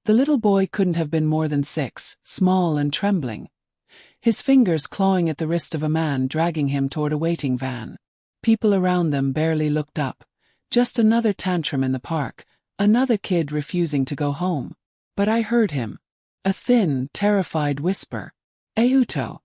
The little boy couldn't have been more than 6, small and trembling, his fingers clawing at the wrist of a man dragging him toward a waiting van. People around them barely looked up. Just another tantrum in the park, another kid refusing to go home. But I heard him. A thin, terrified whisper. Aiuto.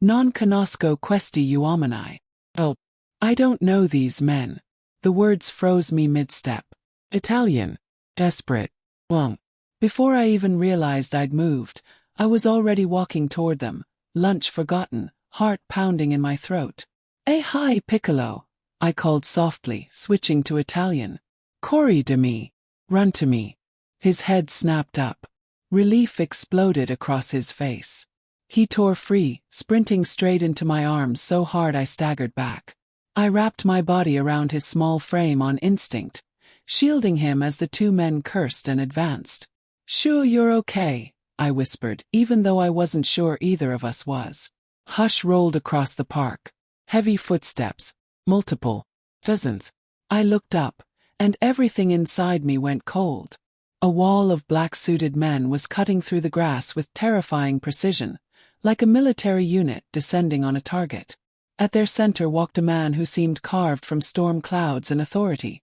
Non conosco questi uomini. Oh. I don't know these men. The words froze me mid-step. Italian. Desperate. Well. Before I even realized I'd moved, I was already walking toward them, lunch forgotten, heart pounding in my throat. Hi Piccolo, I called softly, switching to Italian. Corri de me. Run to me. His head snapped up. Relief exploded across his face. He tore free, sprinting straight into my arms so hard I staggered back. I wrapped my body around his small frame on instinct, shielding him as the two men cursed and advanced. Sure you're okay, I whispered, even though I wasn't sure either of us was. Hush rolled across the park. Heavy footsteps. Multiple. Dozens. I looked up, and everything inside me went cold. A wall of black-suited men was cutting through the grass with terrifying precision, like a military unit descending on a target. At their center walked a man who seemed carved from storm clouds and authority,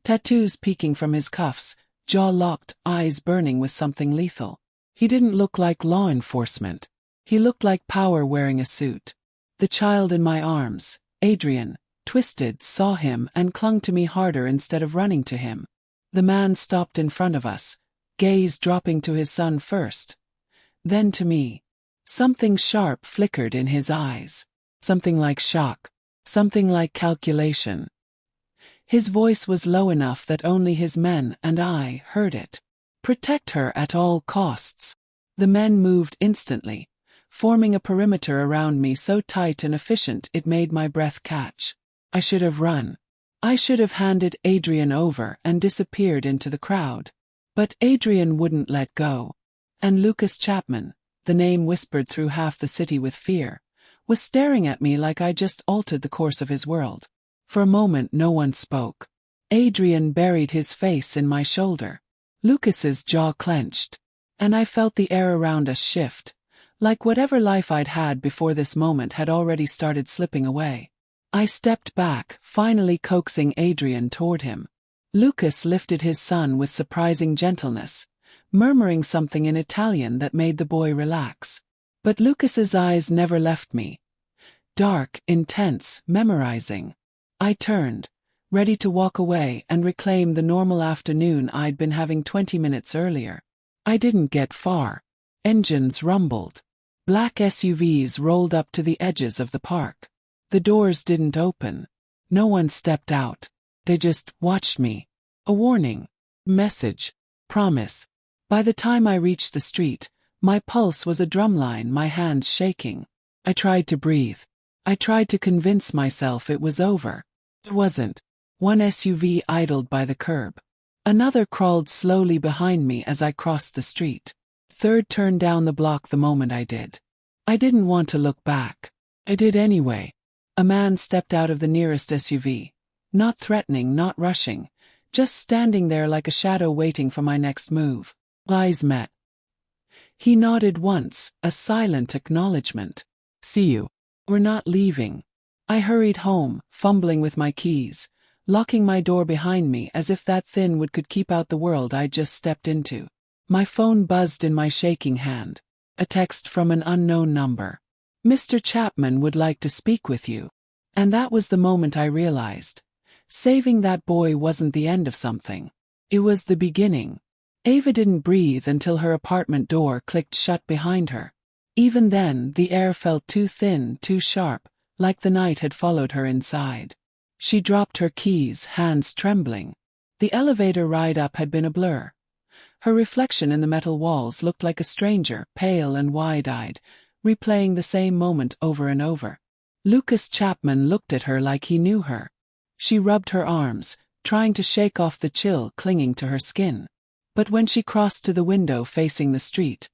tattoos peeking from his cuffs, jaw locked, eyes burning with something lethal. He didn't look like law enforcement. He looked like power wearing a suit. The child in my arms, Adrian, twisted, saw him and clung to me harder instead of running to him. The man stopped in front of us, gaze dropping to his son first, then to me. Something sharp flickered in his eyes. Something like shock. Something like calculation. His voice was low enough that only his men and I heard it. Protect her at all costs. The men moved instantly, forming a perimeter around me so tight and efficient it made my breath catch. I should have run. I should have handed Adrian over and disappeared into the crowd. But Adrian wouldn't let go. And Lucas Chapman, the name whispered through half the city with fear, was staring at me like I just altered the course of his world. For a moment no one spoke. Adrian buried his face in my shoulder. Lucas's jaw clenched. And I felt the air around us shift, like whatever life I'd had before this moment had already started slipping away. I stepped back, finally coaxing Adrian toward him. Lucas lifted his son with surprising gentleness, murmuring something in Italian that made the boy relax. But Lucas's eyes never left me. Dark, intense, memorizing. I turned, ready to walk away and reclaim the normal afternoon I'd been having 20 minutes earlier. I didn't get far. Engines rumbled. Black SUVs rolled up to the edges of the park. The doors didn't open. No one stepped out. They just watched me. A warning. Message. Promise. By the time I reached the street, my pulse was a drumline, my hands shaking. I tried to breathe. I tried to convince myself it was over. It wasn't. One SUV idled by the curb. Another crawled slowly behind me as I crossed the street. Third turned down the block the moment I did. I didn't want to look back. I did anyway. A man stepped out of the nearest SUV. Not threatening, not rushing. Just standing there like a shadow waiting for my next move. Eyes met. He nodded once, a silent acknowledgement. See you. We're not leaving. I hurried home, fumbling with my keys, locking my door behind me as if that thin wood could keep out the world I'd just stepped into. My phone buzzed in my shaking hand. A text from an unknown number. Mr. Chapman would like to speak with you. And that was the moment I realized. Saving that boy wasn't the end of something. It was the beginning. Ava didn't breathe until her apartment door clicked shut behind her. Even then, the air felt too thin, too sharp, like the night had followed her inside. She dropped her keys, hands trembling. The elevator ride up had been a blur. Her reflection in the metal walls looked like a stranger, pale and wide-eyed, replaying the same moment over and over. Lucas Chapman looked at her like he knew her. She rubbed her arms, trying to shake off the chill clinging to her skin. But when she crossed to the window facing the street,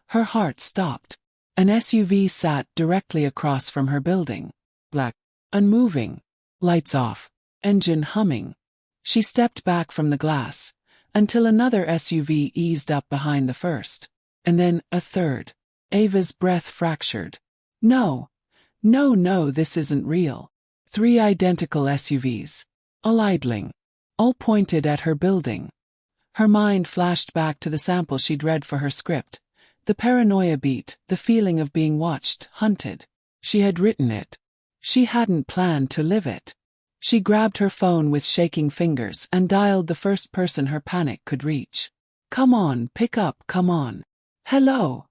her heart stopped. An SUV sat directly across from her building. Black. Unmoving. Lights off. Engine humming. She stepped back from the glass, until another SUV eased up behind the first. And then a third. Ava's breath fractured. No. No, this isn't real. 3 identical SUVs. All idling. All pointed at her building. Her mind flashed back to the sample she'd read for her script. The paranoia beat, the feeling of being watched, hunted. She had written it. She hadn't planned to live it. She grabbed her phone with shaking fingers and dialed the first person her panic could reach. Come on, pick up, come on. Hello.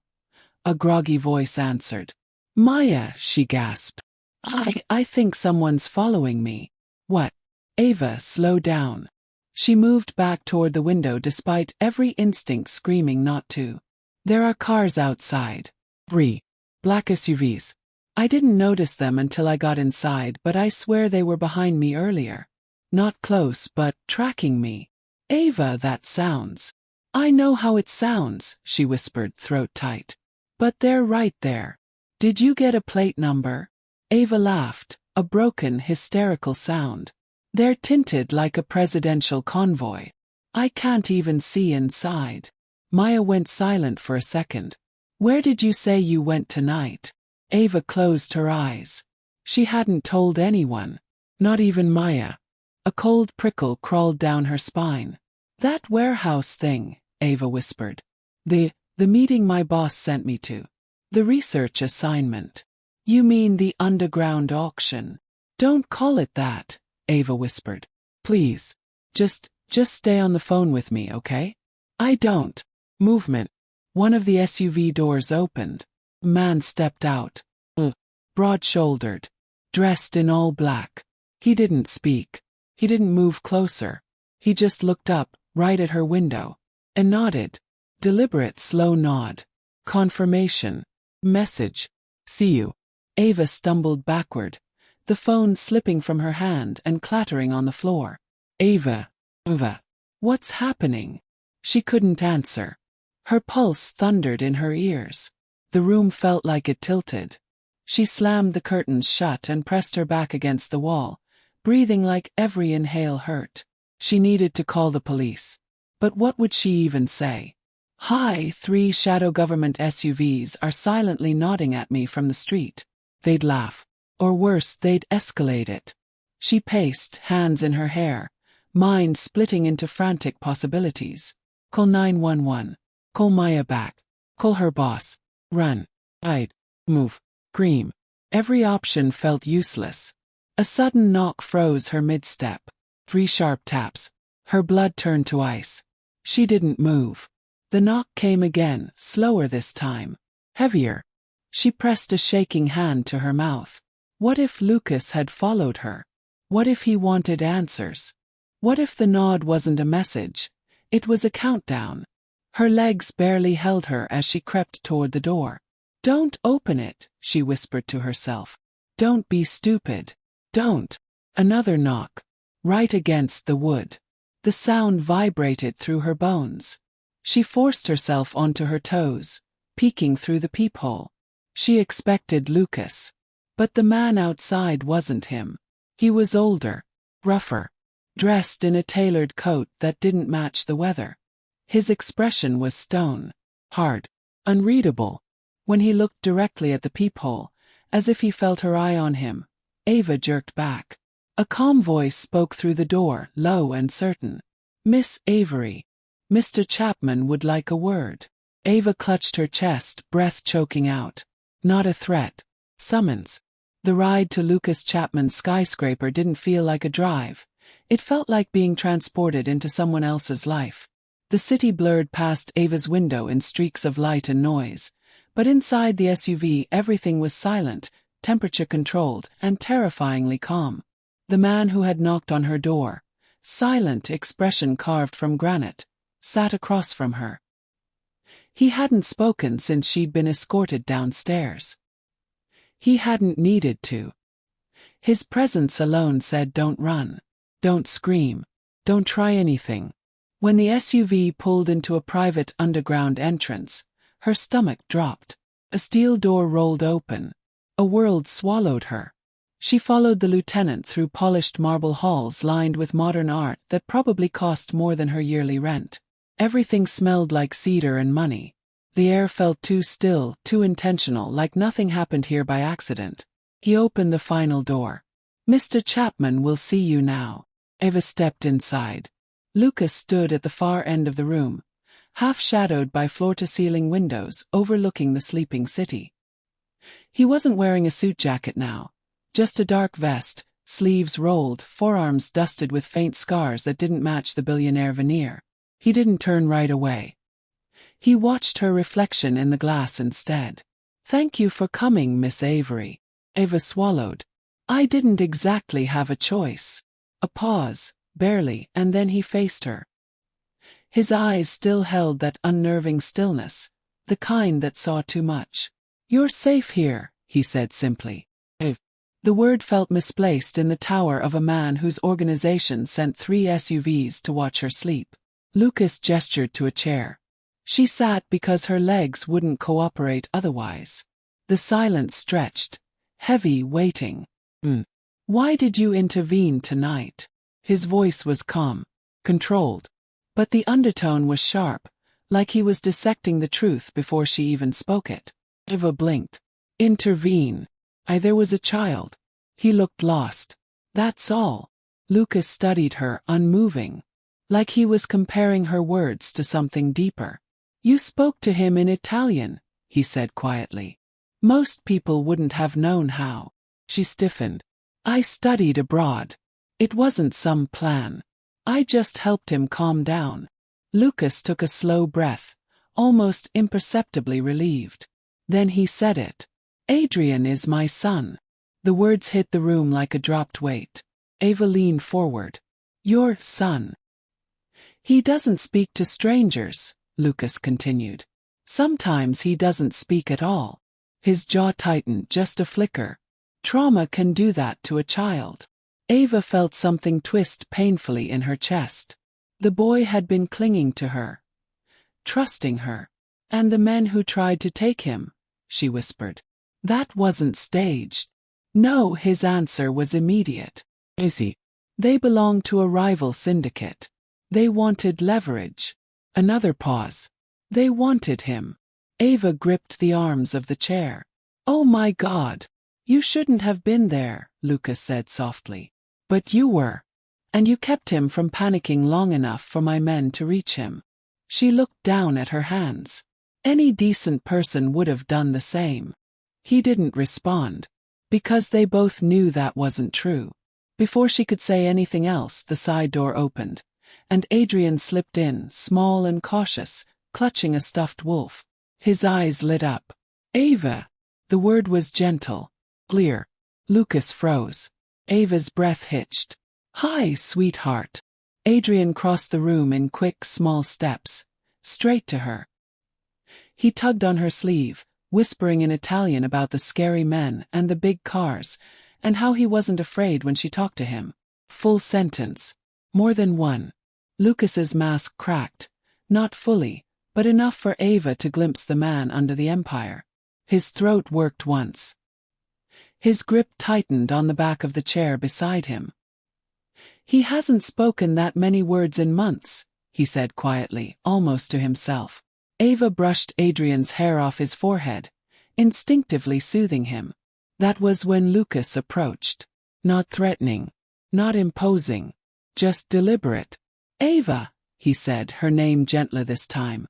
A groggy voice answered. Maya, she gasped. I think someone's following me. What? Ava, slow down. She moved back toward the window despite every instinct screaming not to. There are cars outside. 3. Black SUVs. I didn't notice them until I got inside, but I swear they were behind me earlier. Not close, but tracking me. Ava, that sounds. I know how it sounds, she whispered, throat tight. But they're right there. Did you get a plate number? Ava laughed, a broken, hysterical sound. They're tinted like a presidential convoy. I can't even see inside. Maya went silent for a second. Where did you say you went tonight? Ava closed her eyes. She hadn't told anyone. Not even Maya. A cold prickle crawled down her spine. That warehouse thing, Ava whispered. The meeting my boss sent me to. The research assignment. You mean the underground auction? Don't call it that, Ava whispered. Please. Just stay on the phone with me, okay? I don't. Movement. One of the SUV doors opened. A man stepped out. Broad-shouldered. Dressed in all black. He didn't speak. He didn't move closer. He just looked up, right at her window. And nodded. Deliberate, slow nod. Confirmation. Message. See you. Ava stumbled backward, the phone slipping from her hand and clattering on the floor. Ava. What's happening? She couldn't answer. Her pulse thundered in her ears. The room felt like it tilted. She slammed the curtains shut and pressed her back against the wall, breathing like every inhale hurt. She needed to call the police. But what would she even say? Hi, 3 shadow government SUVs are silently nodding at me from the street. They'd laugh. Or worse, they'd escalate it. She paced, hands in her hair, mind splitting into frantic possibilities. Call 911. Call Maya back. Call her boss. Run. Hide. Move. Scream. Every option felt useless. A sudden knock froze her mid-step. 3 sharp taps. Her blood turned to ice. She didn't move. The knock came again, slower this time. Heavier. She pressed a shaking hand to her mouth. What if Lucas had followed her? What if he wanted answers? What if the nod wasn't a message? It was a countdown. Her legs barely held her as she crept toward the door. Don't open it, she whispered to herself. Don't be stupid. Don't. Another knock. Right against the wood. The sound vibrated through her bones. She forced herself onto her toes, peeking through the peephole. She expected Lucas. But the man outside wasn't him. He was older, rougher, dressed in a tailored coat that didn't match the weather. His expression was stone, hard, unreadable. When he looked directly at the peephole, as if he felt her eye on him, Ava jerked back. A calm voice spoke through the door, low and certain. Miss Avery. Mr. Chapman would like a word. Ava clutched her chest, breath choking out. Not a threat. Summons. The ride to Lucas Chapman's skyscraper didn't feel like a drive. It felt like being transported into someone else's life. The city blurred past Ava's window in streaks of light and noise, but inside the SUV everything was silent, temperature-controlled, and terrifyingly calm. The man who had knocked on her door, silent expression carved from granite, sat across from her. He hadn't spoken since she'd been escorted downstairs. He hadn't needed to. His presence alone said don't run, don't scream, don't try anything. When the SUV pulled into a private underground entrance, her stomach dropped. A steel door rolled open. A world swallowed her. She followed the lieutenant through polished marble halls lined with modern art that probably cost more than her yearly rent. Everything smelled like cedar and money. The air felt too still, too intentional, like nothing happened here by accident. He opened the final door. "Mr. Chapman will see you now." Ava stepped inside. Lucas stood at the far end of the room, half shadowed by floor-to-ceiling windows overlooking the sleeping city. He wasn't wearing a suit jacket now, just a dark vest, sleeves rolled, forearms dusted with faint scars that didn't match the billionaire veneer. He didn't turn right away. He watched her reflection in the glass instead. "Thank you for coming, Miss Avery." Ava swallowed. "I didn't exactly have a choice." A pause, barely, and then he faced her. His eyes still held that unnerving stillness, the kind that saw too much. "You're safe here," he said simply. The word felt misplaced in the tower of a man whose organization sent 3 SUVs to watch her sleep. Lucas gestured to a chair. She sat because her legs wouldn't cooperate otherwise. The silence stretched, heavy, waiting. "Why did you intervene tonight?" His voice was calm, controlled, but the undertone was sharp, like he was dissecting the truth before she even spoke it. Eva blinked. "Intervene? There was a child." He looked lost. "That's all." Lucas studied her, unmoving, like he was comparing her words to something deeper. "You spoke to him in Italian," he said quietly. "Most people wouldn't have known how." She stiffened. "I studied abroad. It wasn't some plan. I just helped him calm down." Lucas took a slow breath, almost imperceptibly relieved. Then he said it. "Adrian is my son." The words hit the room like a dropped weight. Ava leaned forward. "Your son." "He doesn't speak to strangers," Lucas continued. "Sometimes he doesn't speak at all." His jaw tightened, just a flicker. "Trauma can do that to a child." Ava felt something twist painfully in her chest. The boy had been clinging to her, trusting her. "And the men who tried to take him," she whispered. "That wasn't staged." "No," his answer was immediate. "Is he?" "They belonged to a rival syndicate. They wanted leverage." Another pause. "They wanted him." Ava gripped the arms of the chair. "Oh my God. You shouldn't have been there," Lucas said softly. "But you were. And you kept him from panicking long enough for my men to reach him." She looked down at her hands. Any decent person would have done the same. He didn't respond. Because they both knew that wasn't true. Before she could say anything else, the side door opened, and Adrian slipped in, small and cautious, clutching a stuffed wolf. His eyes lit up. "Ava." The word was gentle, clear. Lucas froze. Ava's breath hitched. "Hi, sweetheart." Adrian crossed the room in quick, small steps, straight to her. He tugged on her sleeve, whispering in Italian about the scary men and the big cars, and how he wasn't afraid when she talked to him. Full sentence. More than one. Lucas's mask cracked, not fully, but enough for Ava to glimpse the man under the empire. His throat worked once. His grip tightened on the back of the chair beside him. "He hasn't spoken that many words in months," he said quietly, almost to himself. Ava brushed Adrian's hair off his forehead, instinctively soothing him. That was when Lucas approached. Not threatening, not imposing, just deliberate. "Ava," he said, her name gentler this time.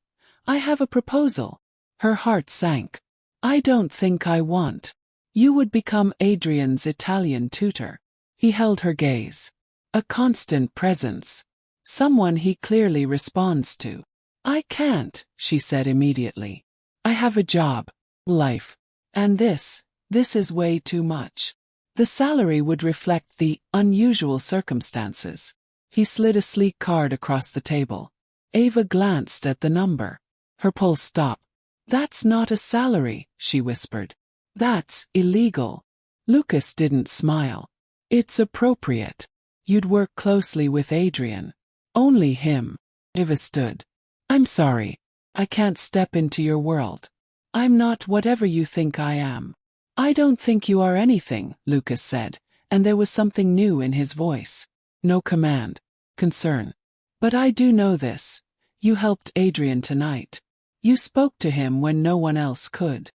"I have a proposal." Her heart sank. "I don't think I want. You would become Adrian's Italian tutor." He held her gaze. A constant presence. Someone he clearly responds to. "I can't," she said immediately. "I have a job, life. And this is way too much." The salary would reflect the unusual circumstances. He slid a sleek card across the table. Ava glanced at the number. Her pulse stopped. "That's not a salary," she whispered. "That's illegal." Lucas didn't smile. "It's appropriate. You'd work closely with Adrian. Only him." Ava stood. "I'm sorry. I can't step into your world. I'm not whatever you think I am." "I don't think you are anything," Lucas said, and there was something new in his voice. No command. Concern. But I do know this. You helped Adrian tonight. You spoke to him when no one else could.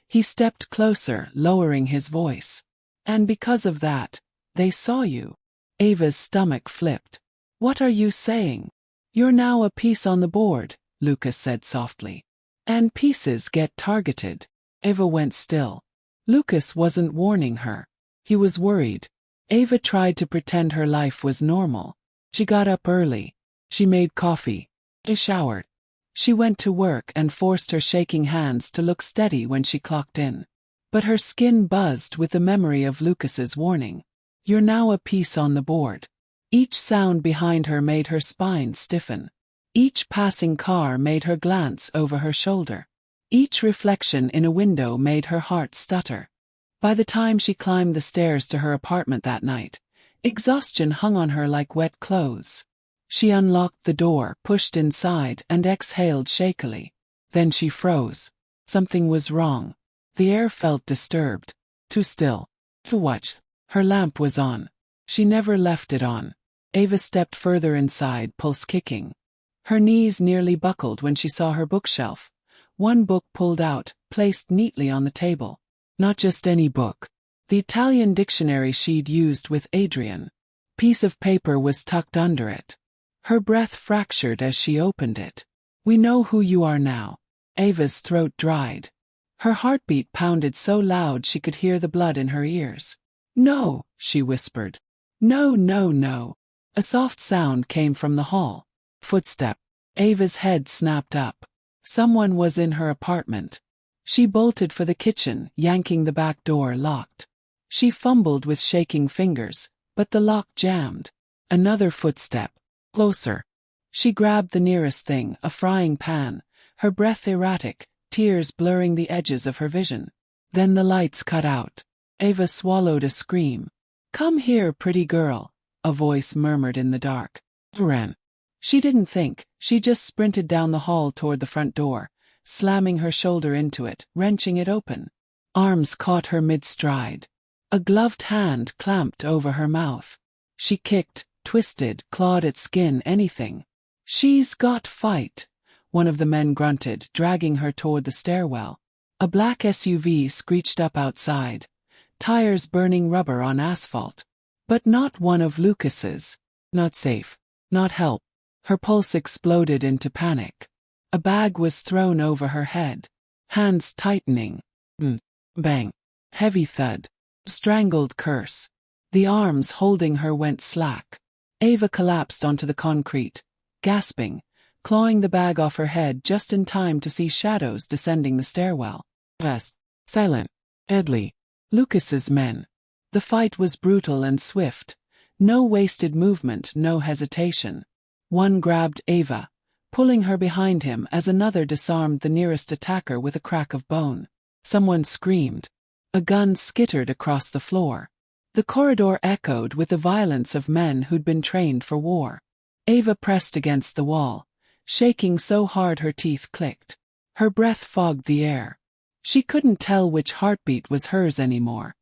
He stepped closer, lowering his voice. And because of that, they saw you. Ava's stomach flipped. What are you saying? You're now a piece on the board, Lucas said softly. And pieces get targeted. Ava went still. Lucas wasn't warning her. He was worried. Ava tried to pretend her life was normal. She got up early. She made coffee. She showered. She went to work and forced her shaking hands to look steady when she clocked in. But her skin buzzed with the memory of Lucas's warning. You're now a piece on the board. Each sound behind her made her spine stiffen. Each passing car made her glance over her shoulder. Each reflection in a window made her heart stutter. By the time she climbed the stairs to her apartment that night, exhaustion hung on her like wet clothes. She unlocked the door, pushed inside, and exhaled shakily. Then she froze. Something was wrong. The air felt disturbed. Too still. To watch. Her lamp was on. She never left it on. Ava stepped further inside, pulse kicking. Her knees nearly buckled when she saw her bookshelf. One book pulled out, placed neatly on the table. Not just any book. The Italian dictionary she'd used with Adrian. Piece of paper was tucked under it. Her breath fractured as she opened it. We know who you are now. Ava's throat dried. Her heartbeat pounded so loud she could hear the blood in her ears. No, she whispered. No, no, no. A soft sound came from the hall. Footstep. Ava's head snapped up. Someone was in her apartment. She bolted for the kitchen, yanking the back door locked. She fumbled with shaking fingers, but the lock jammed. Another footstep. Closer. She grabbed the nearest thing, a frying pan, her breath erratic, tears blurring the edges of her vision. Then the lights cut out. Ava swallowed a scream. Come here, pretty girl, a voice murmured in the dark. Ran. She didn't think, she just sprinted down the hall toward the front door, slamming her shoulder into it, wrenching it open. Arms caught her mid-stride. A gloved hand clamped over her mouth. She kicked, twisted, clawed at skin, anything. She's got fight, one of the men grunted, dragging her toward the stairwell. A black SUV screeched up outside, tires burning rubber on asphalt. But not one of Lucas's. Not safe. Not help. Her pulse exploded into panic. A bag was thrown over her head. Hands tightening. Bang. Heavy thud. Strangled curse. The arms holding her went slack. Ava collapsed onto the concrete, gasping, clawing the bag off her head just in time to see shadows descending the stairwell. Fast. Silent. Deadly. Lucas's men. The fight was brutal and swift. No wasted movement, no hesitation. One grabbed Ava, pulling her behind him as another disarmed the nearest attacker with a crack of bone. Someone screamed. A gun skittered across the floor. The corridor echoed with the violence of men who'd been trained for war. Ava pressed against the wall, shaking so hard her teeth clicked. Her breath fogged the air. She couldn't tell which heartbeat was hers anymore.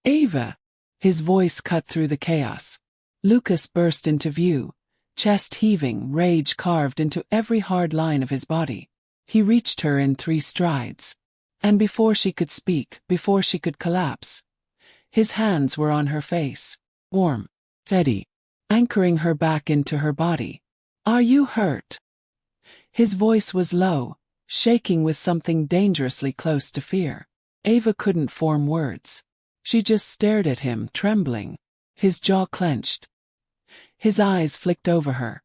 Ava! His voice cut through the chaos. Lucas burst into view, chest heaving, rage carved into every hard line of his body. He reached her in 3 strides. And before she could speak, before she could collapse, his hands were on her face, warm, steady, anchoring her back into her body. Are you hurt? His voice was low, shaking with something dangerously close to fear. Ava couldn't form words. She just stared at him, trembling. His jaw clenched. His eyes flicked over her,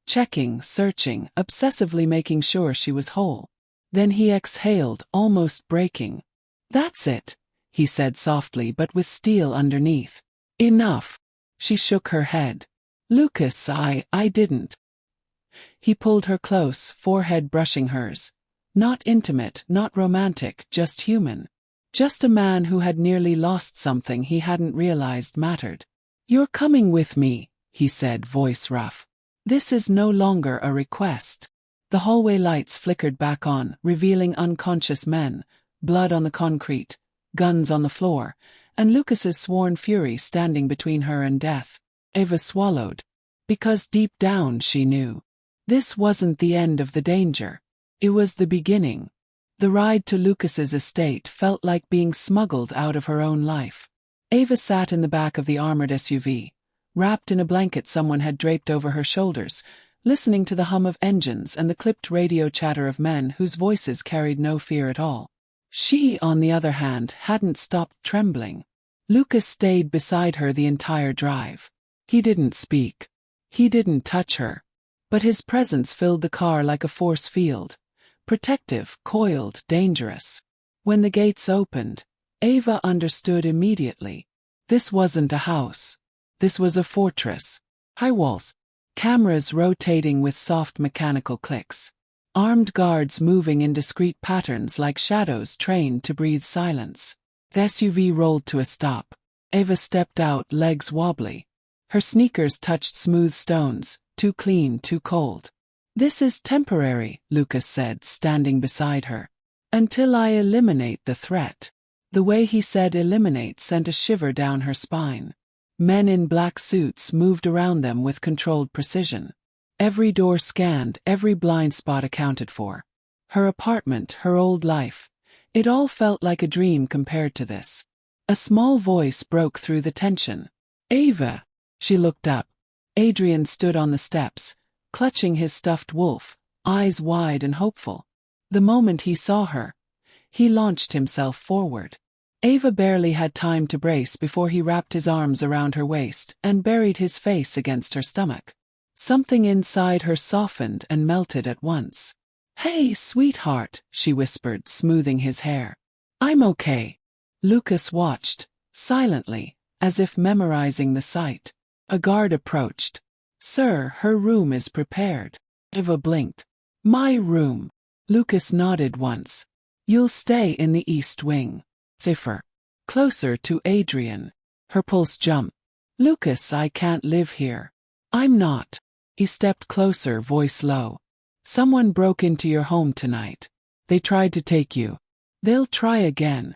checking, searching, obsessively making sure she was whole. Then he exhaled, almost breaking. That's it, he said softly but with steel underneath. Enough. She shook her head. Lucas, I didn't. He pulled her close, forehead brushing hers. Not intimate, not romantic, just human. Just a man who had nearly lost something he hadn't realized mattered. You're coming with me, he said, voice rough. This is no longer a request. The hallway lights flickered back on, revealing unconscious men, blood on the concrete, guns on the floor, and Lucas's sworn fury standing between her and death. Ava swallowed. Because deep down she knew. This wasn't the end of the danger. It was the beginning. The ride to Lucas's estate felt like being smuggled out of her own life. Ava sat in the back of the armored SUV, wrapped in a blanket someone had draped over her shoulders, listening to the hum of engines and the clipped radio chatter of men whose voices carried no fear at all. She, on the other hand, hadn't stopped trembling. Lucas stayed beside her the entire drive. He didn't speak. He didn't touch her. But his presence filled the car like a force field. Protective, coiled, dangerous. When the gates opened, Ava understood immediately. This wasn't a house. This was a fortress. High walls. Cameras rotating with soft mechanical clicks. Armed guards moving in discrete patterns like shadows trained to breathe silence. The SUV rolled to a stop. Ava stepped out, legs wobbly. Her sneakers touched smooth stones, too clean, too cold. "This is temporary," Lucas said, standing beside her. "Until I eliminate the threat." The way he said eliminate sent a shiver down her spine. Men in black suits moved around them with controlled precision. Every door scanned, every blind spot accounted for. Her apartment, her old life. It all felt like a dream compared to this. A small voice broke through the tension. "Ava!" She looked up. Adrian stood on the steps, clutching his stuffed wolf, eyes wide and hopeful. The moment he saw her, he launched himself forward. Ava barely had time to brace before he wrapped his arms around her waist and buried his face against her stomach. Something inside her softened and melted at once. "Hey, sweetheart," she whispered, smoothing his hair. "I'm okay." Lucas watched, silently, as if memorizing the sight. A guard approached. "Sir, her room is prepared." Ava blinked. "My room." Lucas nodded once. "You'll stay in the East Wing." Safer. Closer to Adrian. Her pulse jumped. "Lucas, I can't live here." "I'm not." He stepped closer, voice low. "Someone broke into your home tonight. They tried to take you. They'll try again."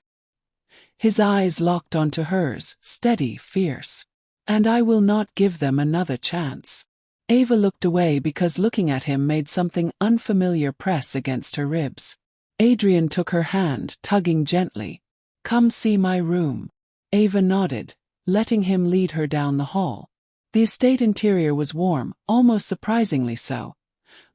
His eyes locked onto hers, steady, fierce. "And I will not give them another chance." Ava looked away because looking at him made something unfamiliar press against her ribs. Adrian took her hand, tugging gently. "Come see my room." Ava nodded, letting him lead her down the hall. The estate interior was warm, almost surprisingly so.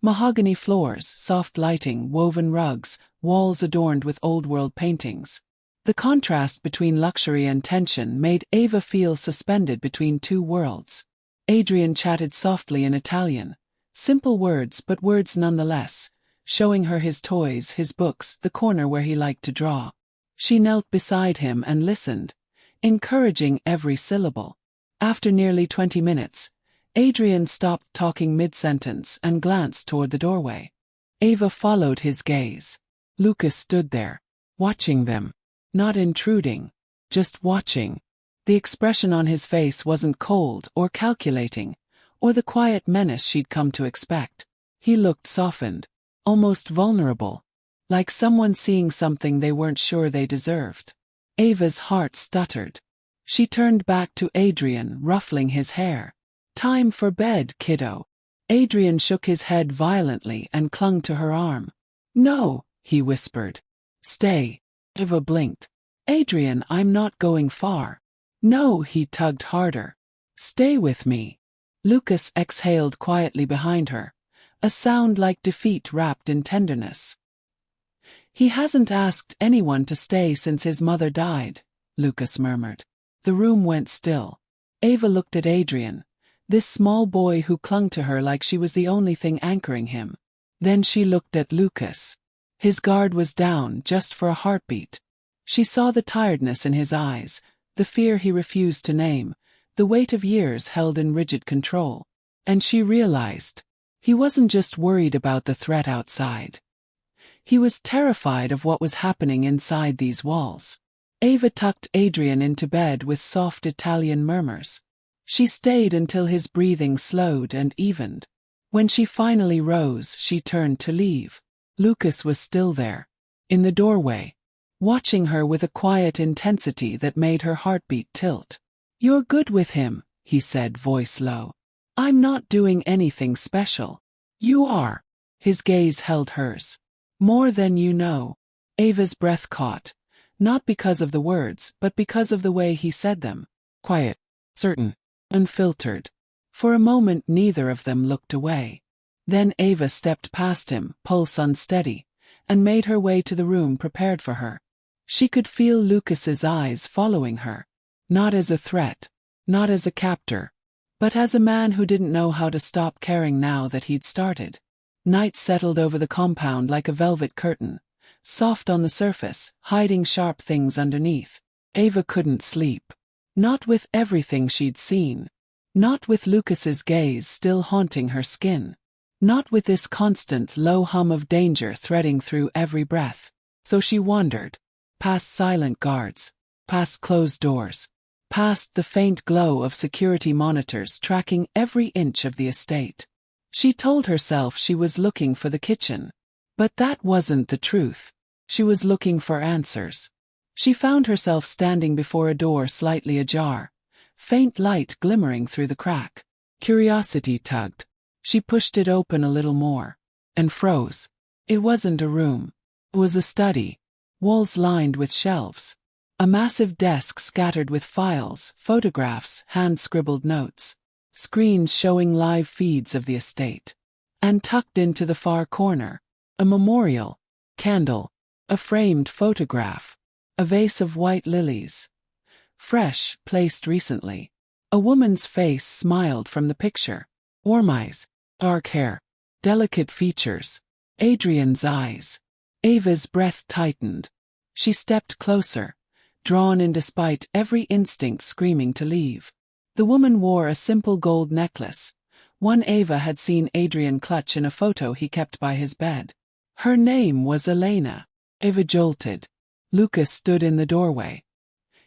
Mahogany floors, soft lighting, woven rugs, walls adorned with old-world paintings. The contrast between luxury and tension made Ava feel suspended between two worlds. Adrian chatted softly in Italian. Simple words, but words nonetheless, showing her his toys, his books, the corner where he liked to draw. She knelt beside him and listened, encouraging every syllable. After nearly 20 minutes, Adrian stopped talking mid-sentence and glanced toward the doorway. Ava followed his gaze. Lucas stood there, watching them. Not intruding, just watching. The expression on his face wasn't cold or calculating, or the quiet menace she'd come to expect. He looked softened, almost vulnerable, like someone seeing something they weren't sure they deserved. Ava's heart stuttered. She turned back to Adrian, ruffling his hair. "Time for bed, kiddo." Adrian shook his head violently and clung to her arm. "No," he whispered. "Stay." Ava blinked. "Adrian, I'm not going far." "No," he tugged harder. "Stay with me." Lucas exhaled quietly behind her, a sound like defeat wrapped in tenderness. "He hasn't asked anyone to stay since his mother died," Lucas murmured. The room went still. Ava looked at Adrian, this small boy who clung to her like she was the only thing anchoring him. Then she looked at Lucas. His guard was down, just for a heartbeat. She saw the tiredness in his eyes, the fear he refused to name, the weight of years held in rigid control. And she realized, he wasn't just worried about the threat outside. He was terrified of what was happening inside these walls. Ava tucked Adrian into bed with soft Italian murmurs. She stayed until his breathing slowed and evened. When she finally rose, she turned to leave. Lucas was still there, in the doorway, watching her with a quiet intensity that made her heartbeat tilt. "You're good with him," he said, voice low. "I'm not doing anything special." "You are." His gaze held hers. "More than you know." Ava's breath caught, not because of the words, but because of the way he said them. Quiet, certain, unfiltered. For a moment neither of them looked away. Then Ava stepped past him, pulse unsteady, and made her way to the room prepared for her. She could feel Lucas's eyes following her. Not as a threat, not as a captor, but as a man who didn't know how to stop caring now that he'd started. Night settled over the compound like a velvet curtain, soft on the surface, hiding sharp things underneath. Ava couldn't sleep. Not with everything she'd seen. Not with Lucas's gaze still haunting her skin. Not with this constant low hum of danger threading through every breath. So she wandered. Past silent guards. Past closed doors. Past the faint glow of security monitors tracking every inch of the estate. She told herself she was looking for the kitchen. But that wasn't the truth. She was looking for answers. She found herself standing before a door slightly ajar, faint light glimmering through the crack. Curiosity tugged. She pushed it open a little more, and froze. It wasn't a room. It was a study. Walls lined with shelves. A massive desk scattered with files, photographs, hand-scribbled notes. Screens showing live feeds of the estate. And tucked into the far corner, a memorial, candle, a framed photograph, a vase of white lilies. Fresh, placed recently. A woman's face smiled from the picture. Warm eyes, dark hair, delicate features. Adrian's eyes. Ava's breath tightened. She stepped closer, drawn in despite every instinct screaming to leave. The woman wore a simple gold necklace, one Ava had seen Adrian clutch in a photo he kept by his bed. Her name was Elena. Ava jolted. Lucas stood in the doorway.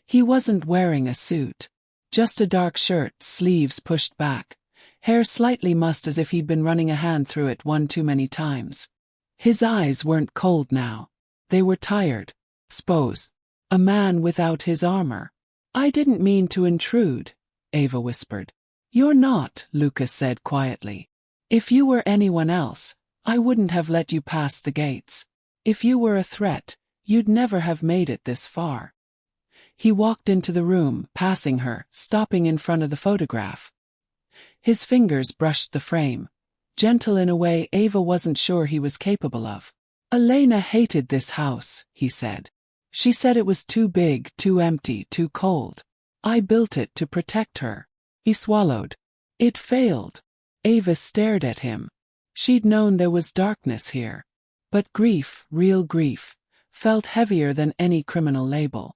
He wasn't wearing a suit. Just a dark shirt, sleeves pushed back, hair slightly mussed as if he'd been running a hand through it one too many times. His eyes weren't cold now. They were tired. Suppose. A man without his armor. "I didn't mean to intrude," Ava whispered. "You're not," Lucas said quietly. "If you were anyone else, I wouldn't have let you pass the gates. If you were a threat, you'd never have made it this far." He walked into the room, passing her, stopping in front of the photograph. His fingers brushed the frame, gentle in a way Ava wasn't sure he was capable of. "Elena hated this house," he said. "She said it was too big, too empty, too cold. I built it to protect her." He swallowed. "It failed." Ava stared at him. She'd known there was darkness here. But grief, real grief, felt heavier than any criminal label.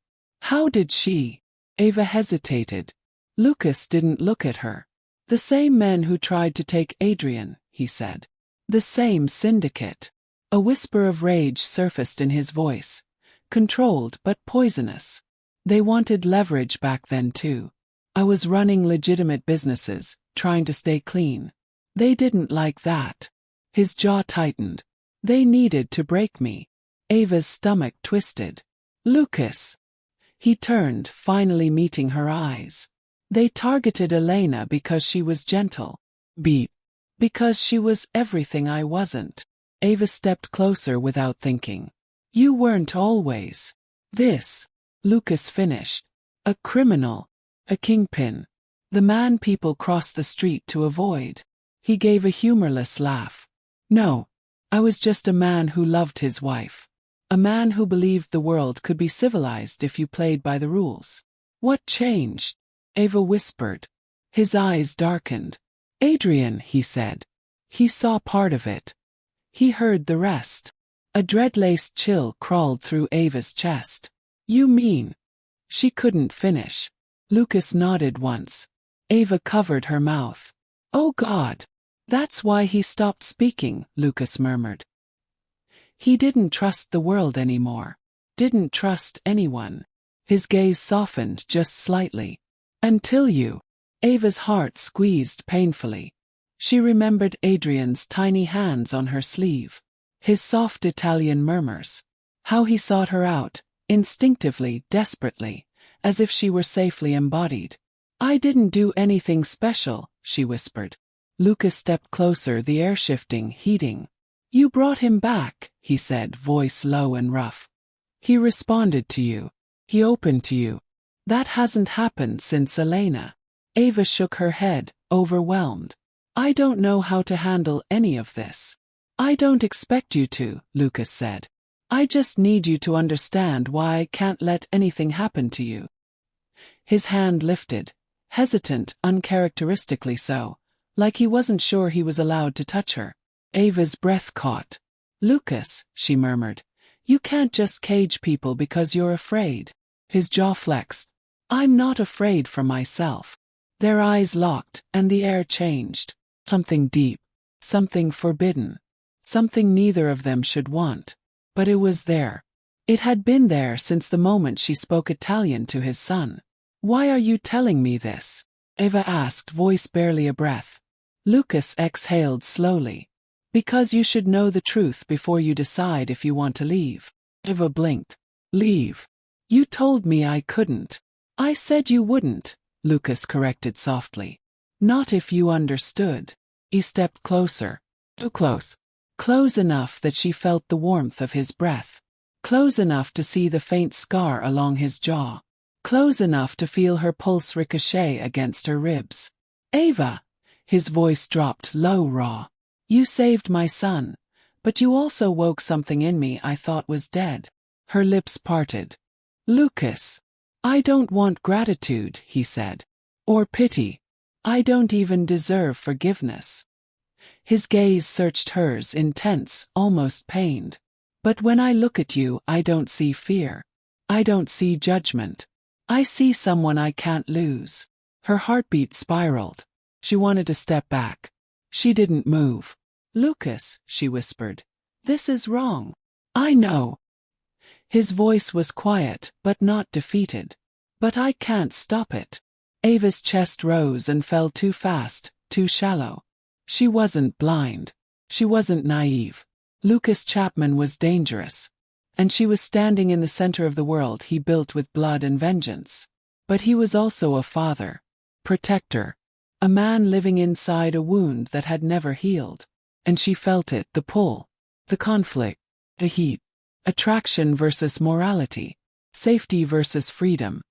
How did she? Ava hesitated. Lucas didn't look at her. "The same men who tried to take Adrian," he said. "The same syndicate." A whisper of rage surfaced in his voice, controlled but poisonous. "They wanted leverage back then too. I was running legitimate businesses, trying to stay clean. They didn't like that." His jaw tightened. "They needed to break me." Ava's stomach twisted. "Lucas." He turned, finally meeting her eyes. "They targeted Elena because she was gentle. Beep. Because she was everything I wasn't." Ava stepped closer without thinking. "You weren't always this," Lucas finished. "A criminal. A kingpin. The man people cross the street to avoid." He gave a humorless laugh. "No. I was just a man who loved his wife. A man who believed the world could be civilized if you played by the rules." "What changed?" Ava whispered. His eyes darkened. "Adrian," he said. He saw part of it. He heard the rest. A dread-laced chill crawled through Ava's chest. "You mean?" She couldn't finish. Lucas nodded once. Ava covered her mouth. "Oh God. That's why he stopped speaking," Lucas murmured. He didn't trust the world anymore. Didn't trust anyone. His gaze softened just slightly. "Until you." Ava's heart squeezed painfully. She remembered Adrian's tiny hands on her sleeve. His soft Italian murmurs. How he sought her out, instinctively, desperately, as if she were safely embodied. "I didn't do anything special," she whispered. Lucas stepped closer, the air shifting, heating. "You brought him back," he said, voice low and rough. "He responded to you. He opened to you. That hasn't happened since Elena." Ava shook her head, overwhelmed. "I don't know how to handle any of this." "I don't expect you to," Lucas said. "I just need you to understand why I can't let anything happen to you." His hand lifted, hesitant, uncharacteristically so, like he wasn't sure he was allowed to touch her. Ava's breath caught. "Lucas," she murmured, "you can't just cage people because you're afraid." His jaw flexed. "I'm not afraid for myself." Their eyes locked, and the air changed. Something deep, something forbidden, something neither of them should want. But it was there. It had been there since the moment she spoke Italian to his son. "Why are you telling me this?" Ava asked, voice barely a breath. Lucas exhaled slowly. "Because you should know the truth before you decide if you want to leave." Ava blinked. "Leave? You told me I couldn't." "I said you wouldn't," Lucas corrected softly. "Not if you understood." He stepped closer. Too close. Close enough that she felt the warmth of his breath. Close enough to see the faint scar along his jaw. Close enough to feel her pulse ricochet against her ribs. "Ava!" His voice dropped low, raw. "You saved my son, but you also woke something in me I thought was dead." Her lips parted. "Lucas, I don't want gratitude," he said. "Or pity. I don't even deserve forgiveness." His gaze searched hers, intense, almost pained. "But when I look at you, I don't see fear. I don't see judgment. I see someone I can't lose." Her heartbeat spiraled. She wanted to step back. She didn't move. "Lucas," she whispered, "this is wrong." "I know." His voice was quiet, but not defeated. "But I can't stop it." Ava's chest rose and fell too fast, too shallow. She wasn't blind. She wasn't naive. Lucas Chapman was dangerous. And she was standing in the center of the world he built with blood and vengeance. But he was also a father. Protector. A man living inside a wound that had never healed. And she felt it, the pull. The conflict. The heat. Attraction versus morality. Safety versus freedom.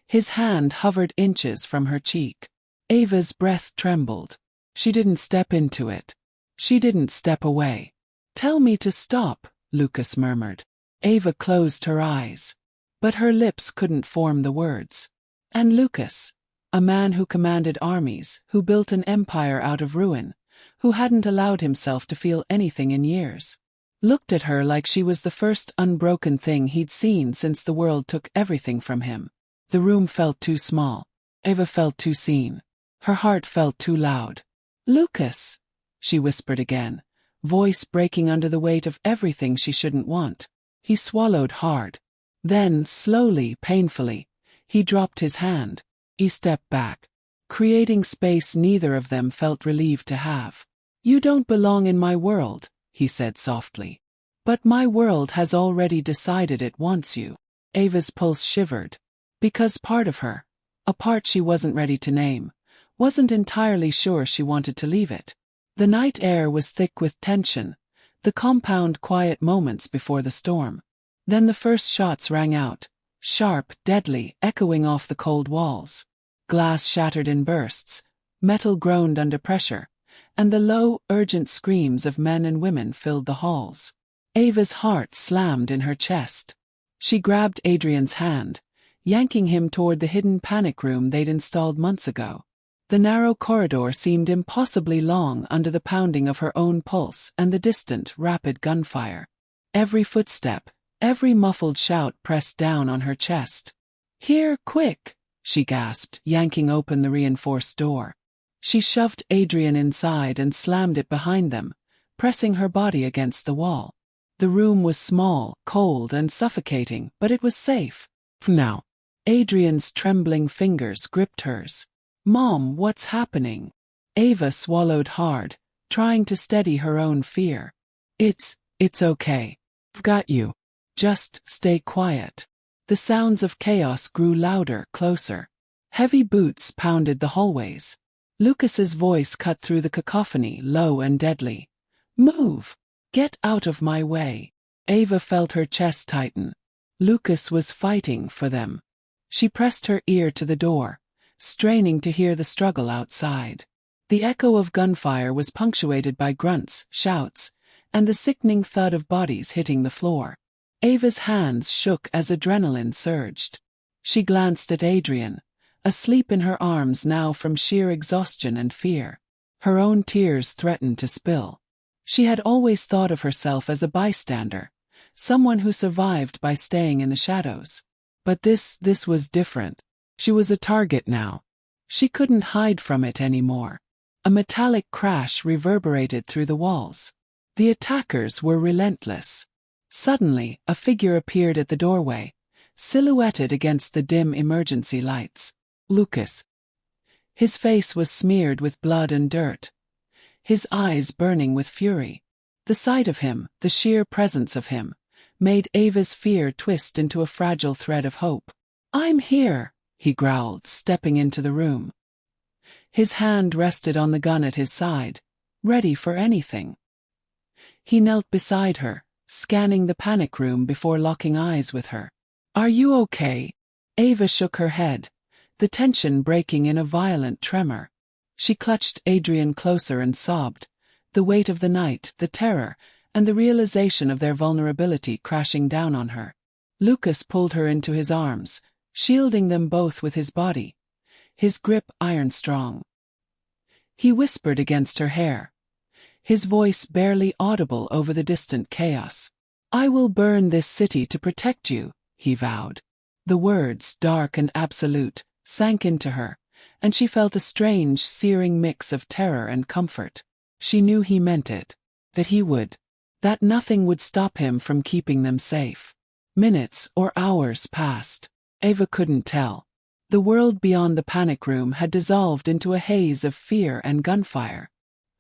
His hand hovered inches from her cheek. Ava's breath trembled. She didn't step into it. She didn't step away. "Tell me to stop," Lucas murmured. Ava closed her eyes. But her lips couldn't form the words. And Lucas, a man who commanded armies, who built an empire out of ruin, who hadn't allowed himself to feel anything in years, looked at her like she was the first unbroken thing he'd seen since the world took everything from him. The room felt too small. Ava felt too seen. Her heart felt too loud. "Lucas," she whispered again, voice breaking under the weight of everything she shouldn't want. He swallowed hard. Then, slowly, painfully, he dropped his hand. He stepped back, creating space neither of them felt relieved to have. "You don't belong in my world," he said softly. "But my world has already decided it wants you." Ava's pulse shivered. Because part of her, a part she wasn't ready to name, wasn't entirely sure she wanted to leave it. The night air was thick with tension, the compound quiet moments before the storm. Then the first shots rang out, sharp, deadly, echoing off the cold walls. Glass shattered in bursts, metal groaned under pressure, and the low, urgent screams of men and women filled the halls. Ava's heart slammed in her chest. She grabbed Adrian's hand, yanking him toward the hidden panic room they'd installed months ago. The narrow corridor seemed impossibly long under the pounding of her own pulse and the distant, rapid gunfire. Every footstep, every muffled shout pressed down on her chest. "Here, quick!" she gasped, yanking open the reinforced door. She shoved Adrian inside and slammed it behind them, pressing her body against the wall. The room was small, cold, and suffocating, but it was safe. For now. Adrian's trembling fingers gripped hers. "Mom, what's happening?" Ava swallowed hard, trying to steady her own fear. It's okay. I've got you." Just stay quiet. The sounds of chaos grew louder, closer. Heavy boots pounded the hallways. Lucas's voice cut through the cacophony, low and deadly. Move! Get out of my way. Ava felt her chest tighten. Lucas was fighting for them. She pressed her ear to the door, straining to hear the struggle outside. The echo of gunfire was punctuated by grunts, shouts, and the sickening thud of bodies hitting the floor. Ava's hands shook as adrenaline surged. She glanced at Adrian, asleep in her arms now from sheer exhaustion and fear. Her own tears threatened to spill. She had always thought of herself as a bystander, someone who survived by staying in the shadows. But this was different. She was a target now. She couldn't hide from it anymore. A metallic crash reverberated through the walls. The attackers were relentless. Suddenly, a figure appeared at the doorway, silhouetted against the dim emergency lights. Lucas. His face was smeared with blood and dirt, his eyes burning with fury. The sight of him, the sheer presence of him, made Ava's fear twist into a fragile thread of hope. "I'm here," he growled, stepping into the room. His hand rested on the gun at his side, ready for anything. He knelt beside her, scanning the panic room before locking eyes with her. "Are you okay?" Ava shook her head, the tension breaking in a violent tremor. She clutched Adrian closer and sobbed, the weight of the night, the terror, and the realization of their vulnerability crashing down on her. Lucas pulled her into his arms, shielding them both with his body, his grip iron-strong. He whispered against her hair, his voice barely audible over the distant chaos. "I will burn this city to protect you," he vowed. The words, dark and absolute, sank into her, and she felt a strange, searing mix of terror and comfort. She knew he meant it, that he would, that nothing would stop him from keeping them safe. Minutes or hours passed. Ava couldn't tell. The world beyond the panic room had dissolved into a haze of fear and gunfire.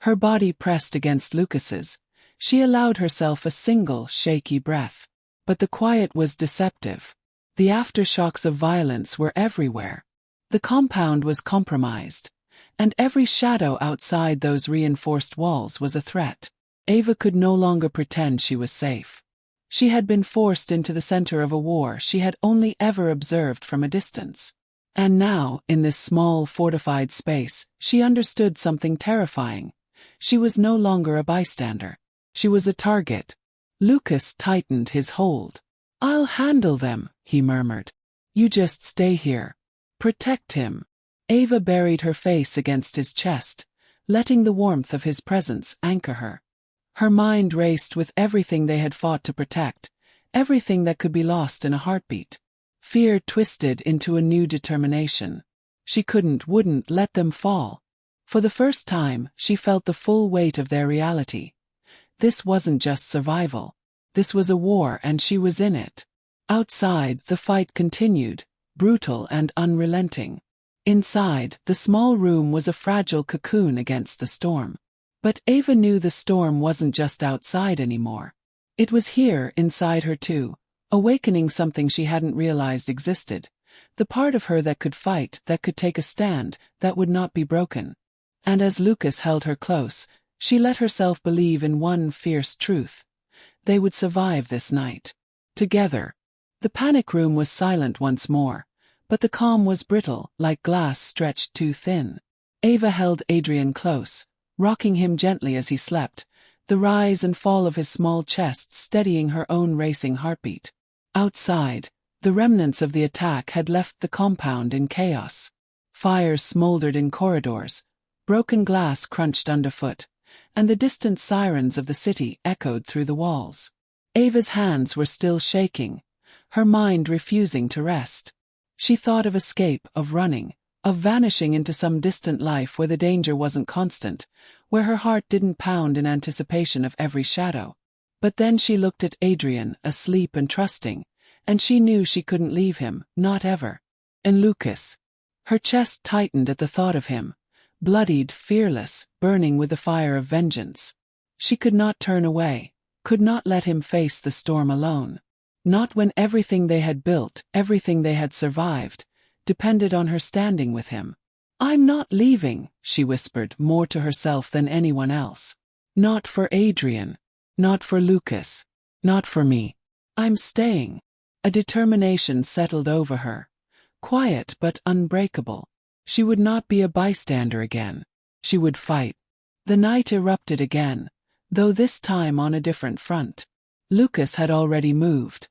Her body pressed against Lucas's. She allowed herself a single, shaky breath. But the quiet was deceptive. The aftershocks of violence were everywhere. The compound was compromised, and every shadow outside those reinforced walls was a threat. Ava could no longer pretend she was safe. She had been forced into the center of a war she had only ever observed from a distance. And now, in this small, fortified space, she understood something terrifying. She was no longer a bystander. She was a target. Lucas tightened his hold. "I'll handle them," he murmured. "You just stay here. Protect him." Ava buried her face against his chest, letting the warmth of his presence anchor her. Her mind raced with everything they had fought to protect, everything that could be lost in a heartbeat. Fear twisted into a new determination. She wouldn't let them fall. For the first time, she felt the full weight of their reality. This wasn't just survival. This was a war, and she was in it. Outside, the fight continued, brutal and unrelenting. Inside, the small room was a fragile cocoon against the storm. But Ava knew the storm wasn't just outside anymore. It was here, inside her too, awakening something she hadn't realized existed. The part of her that could fight, that could take a stand, that would not be broken. And as Lucas held her close, she let herself believe in one fierce truth. They would survive this night. Together. The panic room was silent once more, but the calm was brittle, like glass stretched too thin. Ava held Adrian close, rocking him gently as he slept, the rise and fall of his small chest steadying her own racing heartbeat. Outside, the remnants of the attack had left the compound in chaos. Fires smoldered in corridors, broken glass crunched underfoot, and the distant sirens of the city echoed through the walls. Ava's hands were still shaking, her mind refusing to rest. She thought of escape, of running, of vanishing into some distant life where the danger wasn't constant, where her heart didn't pound in anticipation of every shadow. But then she looked at Adrian, asleep and trusting, and she knew she couldn't leave him, not ever. And Lucas. Her chest tightened at the thought of him, bloodied, fearless, burning with the fire of vengeance. She could not turn away, could not let him face the storm alone. Not when everything they had built, everything they had survived, depended on her standing with him. "I'm not leaving," she whispered, more to herself than anyone else. "Not for Adrian. Not for Lucas. Not for me. I'm staying." A determination settled over her. Quiet but unbreakable. She would not be a bystander again. She would fight. The night erupted again, though this time on a different front. Lucas had already moved.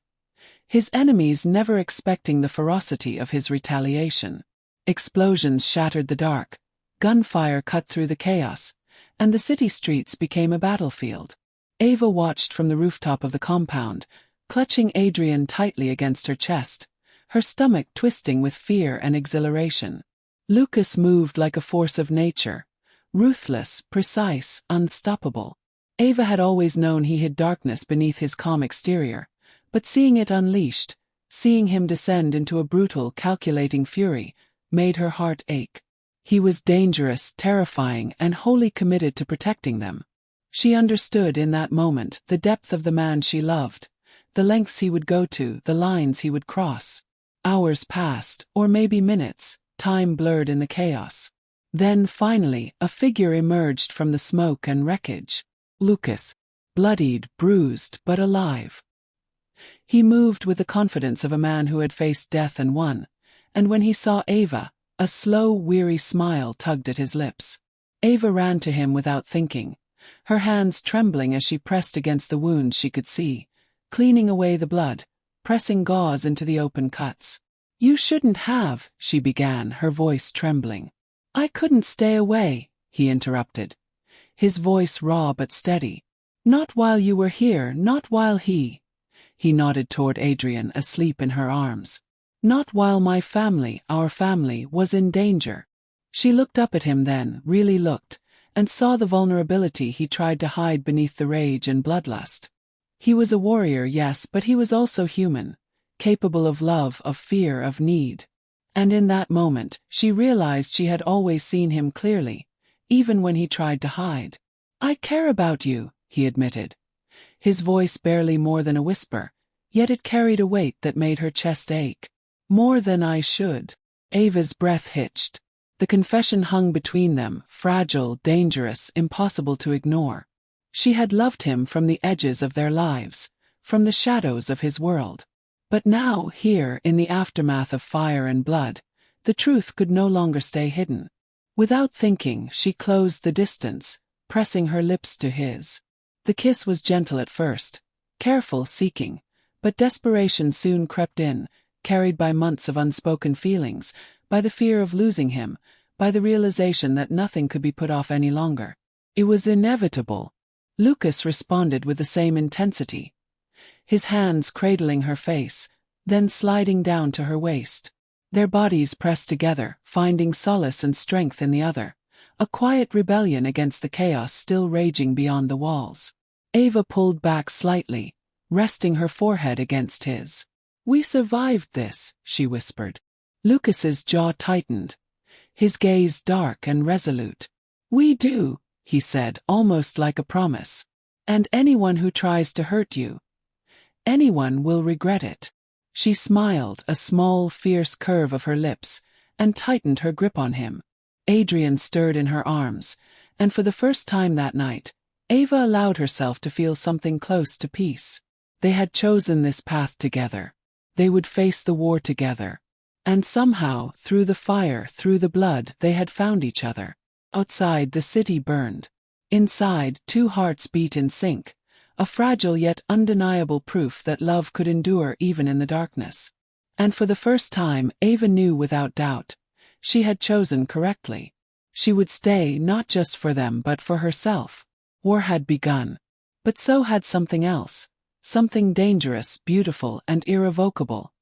His enemies never expecting the ferocity of his retaliation. Explosions shattered the dark, gunfire cut through the chaos, and the city streets became a battlefield. Ava watched from the rooftop of the compound, clutching Adrian tightly against her chest, her stomach twisting with fear and exhilaration. Lucas moved like a force of nature, ruthless, precise, unstoppable. Ava had always known he hid darkness beneath his calm exterior, but seeing it unleashed, seeing him descend into a brutal, calculating fury, made her heart ache. He was dangerous, terrifying, and wholly committed to protecting them. She understood in that moment the depth of the man she loved, the lengths he would go to, the lines he would cross. Hours passed, or maybe minutes, time blurred in the chaos. Then, finally, a figure emerged from the smoke and wreckage. Lucas. Bloodied, bruised, but alive. He moved with the confidence of a man who had faced death and won, and when he saw Ava, a slow, weary smile tugged at his lips. Ava ran to him without thinking, her hands trembling as she pressed against the wounds she could see, cleaning away the blood, pressing gauze into the open cuts. "You shouldn't have," she began, her voice trembling. "I couldn't stay away," he interrupted, his voice raw but steady. "Not while you were here, not while he nodded toward Adrian asleep in her arms. "Not while my family, our family, was in danger." She looked up at him then, really looked, and saw the vulnerability he tried to hide beneath the rage and bloodlust. He was a warrior, yes, but he was also human, capable of love, of fear, of need. And in that moment, she realized she had always seen him clearly, even when he tried to hide. "I care about you," he admitted. His voice barely more than a whisper, yet it carried a weight that made her chest ache. "More than I should." Ava's breath hitched. The confession hung between them, fragile, dangerous, impossible to ignore. She had loved him from the edges of their lives, from the shadows of his world. But now, here, in the aftermath of fire and blood, the truth could no longer stay hidden. Without thinking, she closed the distance, pressing her lips to his. The kiss was gentle at first, careful, seeking, but desperation soon crept in, carried by months of unspoken feelings, by the fear of losing him, by the realization that nothing could be put off any longer. It was inevitable. Lucas responded with the same intensity, his hands cradling her face, then sliding down to her waist. Their bodies pressed together, finding solace and strength in the other, a quiet rebellion against the chaos still raging beyond the walls. Ava pulled back slightly, resting her forehead against his. "We survived this," she whispered. Lucas's jaw tightened, his gaze dark and resolute. "We do," he said, almost like a promise. "And anyone who tries to hurt you, anyone will regret it." She smiled, a small, fierce curve of her lips, and tightened her grip on him. Adrian stirred in her arms, and for the first time that night, Ava allowed herself to feel something close to peace. They had chosen this path together. They would face the war together. And somehow, through the fire, through the blood, they had found each other. Outside, the city burned. Inside, two hearts beat in sync, a fragile yet undeniable proof that love could endure even in the darkness. And for the first time, Ava knew without doubt, she had chosen correctly. She would stay not just for them but for herself. War had begun. But so had something else, something dangerous, beautiful, and irrevocable,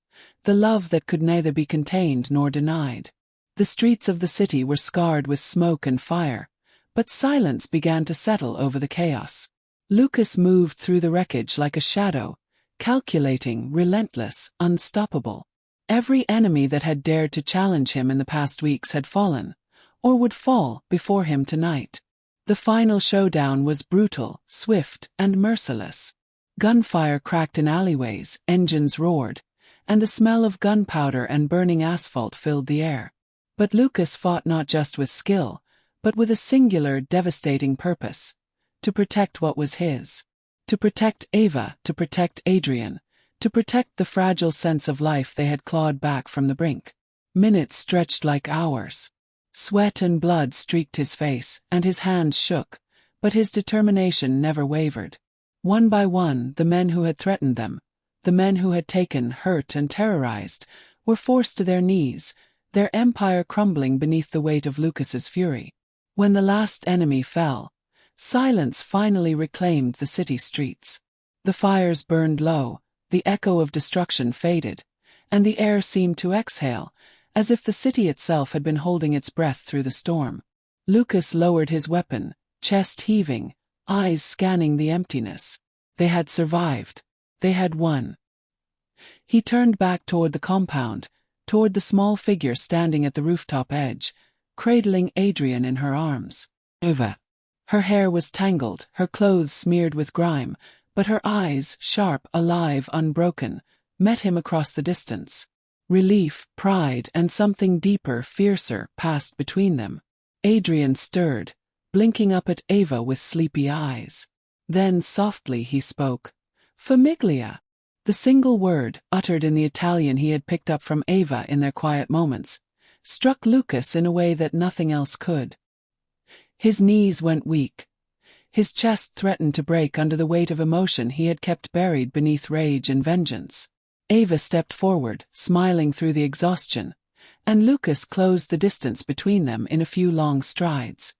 the love that could neither be contained nor denied. The streets of the city were scarred with smoke and fire, but silence began to settle over the chaos. Lucas moved through the wreckage like a shadow, calculating, relentless, unstoppable. Every enemy that had dared to challenge him in the past weeks had fallen, or would fall, before him tonight. The final showdown was brutal, swift, and merciless. Gunfire cracked in alleyways, engines roared, and the smell of gunpowder and burning asphalt filled the air. But Lucas fought not just with skill, but with a singular, devastating purpose: to protect what was his. To protect Ava, to protect Adrian, to protect the fragile sense of life they had clawed back from the brink. Minutes stretched like hours. Sweat and blood streaked his face, and his hands shook, but his determination never wavered. One by one, the men who had threatened them, the men who had taken, hurt, and terrorized, were forced to their knees, their empire crumbling beneath the weight of Lucas's fury. When the last enemy fell, silence finally reclaimed the city streets. The fires burned low, the echo of destruction faded, and the air seemed to exhale, as if the city itself had been holding its breath through the storm. Lucas lowered his weapon, chest heaving, eyes scanning the emptiness. They had survived. They had won. He turned back toward the compound, toward the small figure standing at the rooftop edge, cradling Adrian in her arms. Ava. Her hair was tangled, her clothes smeared with grime, but her eyes, sharp, alive, unbroken, met him across the distance. Relief, pride, and something deeper, fiercer, passed between them. Adrian stirred, blinking up at Ava with sleepy eyes. Then softly he spoke. Famiglia. The single word, uttered in the Italian he had picked up from Ava in their quiet moments, struck Lucas in a way that nothing else could. His knees went weak. His chest threatened to break under the weight of emotion he had kept buried beneath rage and vengeance. Ava stepped forward, smiling through the exhaustion, and Lucas closed the distance between them in a few long strides.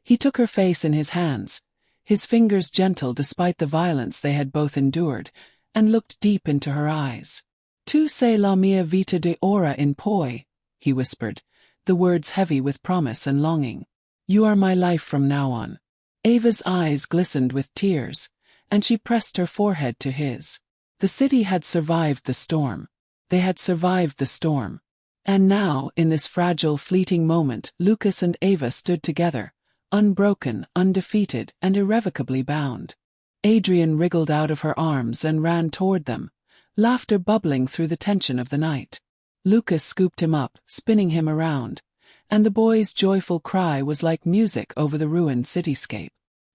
He took her face in his hands, his fingers gentle despite the violence they had both endured, and looked deep into her eyes. Tu sei la mia vita de ora in poi, he whispered, the words heavy with promise and longing. You are my life from now on. Ava's eyes glistened with tears, and she pressed her forehead to his. The city had survived the storm. They had survived the storm. And now, in this fragile, fleeting moment, Lucas and Ava stood together, unbroken, undefeated, and irrevocably bound. Adrian wriggled out of her arms and ran toward them, laughter bubbling through the tension of the night. Lucas scooped him up, spinning him around, and the boy's joyful cry was like music over the ruined cityscape.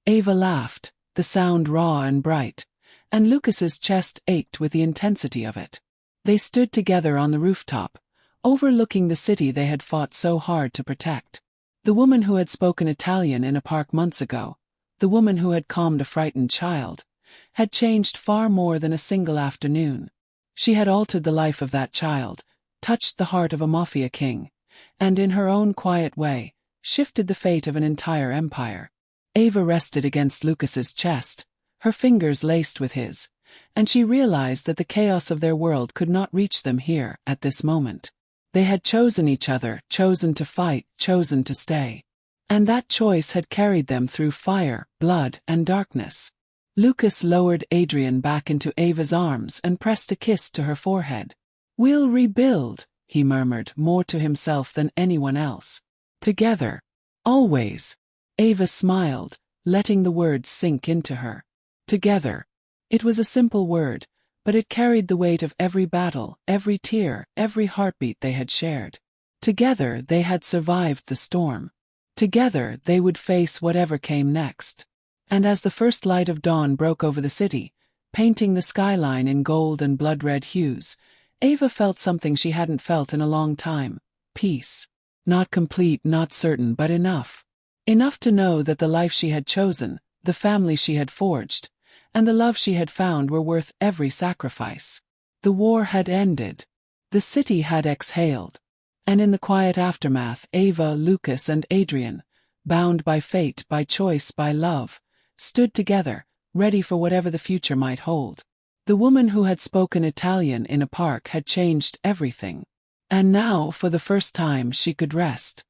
Ava laughed, the sound raw and bright, and Lucas's chest ached with the intensity of it. They stood together on the rooftop, overlooking the city they had fought so hard to protect. The woman who had spoken Italian in a park months ago, the woman who had calmed a frightened child, had changed far more than a single afternoon. She had altered the life of that child, touched the heart of a Mafia king, and in her own quiet way, shifted the fate of an entire empire. Ava rested against Lucas's chest, her fingers laced with his, and she realized that the chaos of their world could not reach them here, at this moment. They had chosen each other, chosen to fight, chosen to stay. And that choice had carried them through fire, blood, and darkness. Lucas lowered Adrian back into Ava's arms and pressed a kiss to her forehead. We'll rebuild, he murmured, more to himself than anyone else. Together. Always. Ava smiled, letting the words sink into her. Together. It was a simple word, but it carried the weight of every battle, every tear, every heartbeat they had shared. Together they had survived the storm. Together they would face whatever came next. And as the first light of dawn broke over the city, painting the skyline in gold and blood-red hues, Ava felt something she hadn't felt in a long time: peace. Not complete, not certain, but enough. Enough to know that the life she had chosen, the family she had forged, and the love she had found were worth every sacrifice. The war had ended. The city had exhaled. And in the quiet aftermath, Ava, Lucas, and Adrian, bound by fate, by choice, by love, stood together, ready for whatever the future might hold. The woman who had spoken Italian in a park had changed everything. And now, for the first time, she could rest.